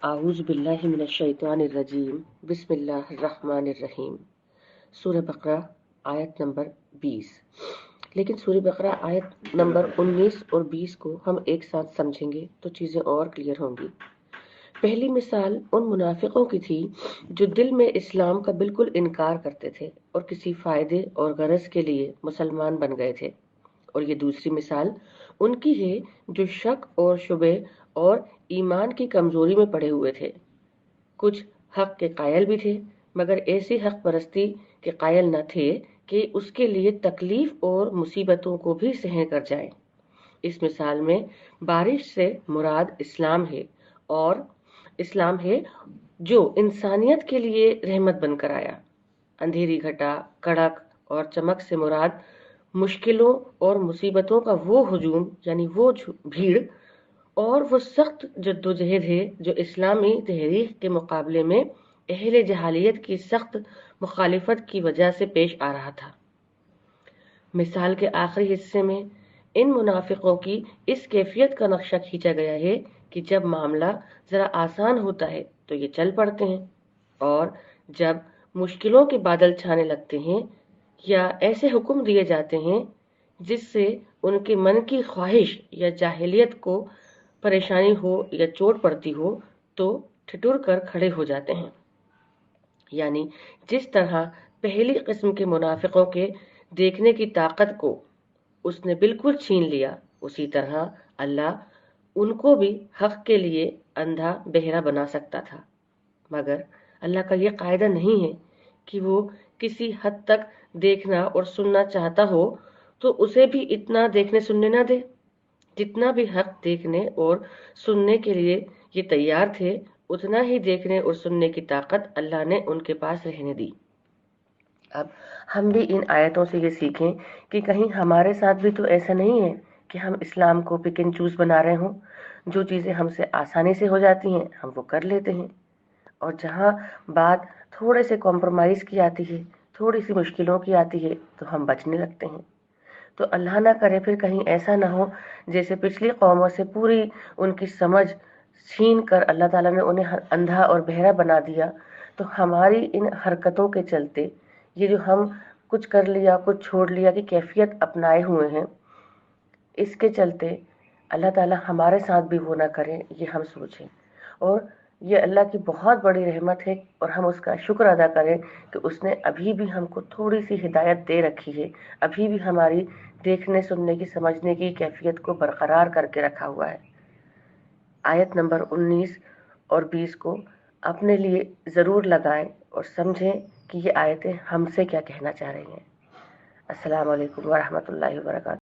आऊज़ु बिल्लाहि मिनश्शैतानिर्रजीम बिस्मिल्लाहिर्रहमानिर्रहीम। सूरह बकरा आयत नंबर 20। लेकिन सूरह बकरा आयत नंबर 19 और 20 को हम एक साथ समझेंगे तो चीज़ें और क्लियर होंगी। पहली मिसाल उन मुनाफिकों की थी जो दिल में इस्लाम का बिल्कुल इनकार करते थे और किसी फ़ायदे और गरज के लिए मुसलमान बन गए थे। और ये दूसरी मिसाल उनकी है जो शक और शुबे और ईमान की कमजोरी में पड़े हुए थे। कुछ हक के कायल भी थे मगर ऐसी हक परस्ती के कायल न थे कि उसके लिए तकलीफ और मुसीबतों को भी सहन कर जाएं। इस मिसाल में बारिश से मुराद इस्लाम है और इस्लाम है जो इंसानियत के लिए रहमत बनकर आया। अंधेरी घटा कड़क और चमक से मुराद मुश्किलों और मुसीबतों का वो हुजूम यानी वो भीड़ और वो सख्त जद्दोजहद है जो इस्लामी तहरीक के मुकाबले में अहले जहालियत की सख्त मुखालिफत की वजह से पेश आ रहा था। मिसाल के आखिरी हिस्से में इन मुनाफिकों की इस कैफियत का नक्शा खींचा गया है कि जब मामला जरा आसान होता है तो ये चल पड़ते हैं और जब मुश्किलों के बादल छाने लगते हैं या ऐसे हुक्म दिए जाते हैं जिससे उनके मन की ख्वाहिश या जाहिलियत को परेशानी हो या चोट पड़ती हो तो ठिठुर कर खड़े हो जाते हैं। यानी जिस तरह पहली किस्म के मुनाफिकों के देखने की ताकत को उसने बिल्कुल छीन लिया, उसी तरह अल्लाह उनको भी हक के लिए अंधा बहरा बना सकता था। मगर अल्लाह का यह कायदा नहीं है कि वो किसी हद तक देखना और सुनना चाहता हो तो उसे भी इतना देखने सुनने ना दे जितना भी हक देखने और सुनने के लिए ये तैयार थे, उतना ही देखने और सुनने की ताकत अल्लाह ने उनके पास रहने दी। अब हम भी इन आयतों से ये सीखें कि कहीं हमारे साथ भी तो ऐसा नहीं है कि हम इस्लाम को पिक एंड चूज बना रहे हों। जो चीज़ें हमसे आसानी से हो जाती हैं हम वो कर लेते हैं और जहाँ बात थोड़े से कॉम्प्रोमाइज़ की आती है, थोड़ी सी मुश्किलों की आती है तो हम बचने लगते हैं। तो अल्लाह ना करे फिर कहीं ऐसा ना हो जैसे पिछली कौमों से पूरी उनकी समझ छीन कर अल्लाह ताला ने उन्हें अंधा और बहरा बना दिया। तो हमारी इन हरकतों के चलते ये जो हम कुछ कर लिया कुछ छोड़ लिया की कैफियत अपनाए हुए हैं, इसके चलते अल्लाह ताला हमारे साथ भी वो ना करें, ये हम सोचें। और ये अल्लाह की बहुत बड़ी रहमत है और हम उसका शुक्र अदा करें कि उसने अभी भी हमको थोड़ी सी हिदायत दे रखी है, अभी भी हमारी देखने सुनने की समझने की कैफियत को बरकरार करके रखा हुआ है। आयत नंबर 19 और 20 को अपने लिए ज़रूर लगाएं और समझें कि ये आयतें हमसे क्या कहना चाह रही हैं। अस्सलाम वालेकुम व रहमतुल्लाहि व बरकातहू।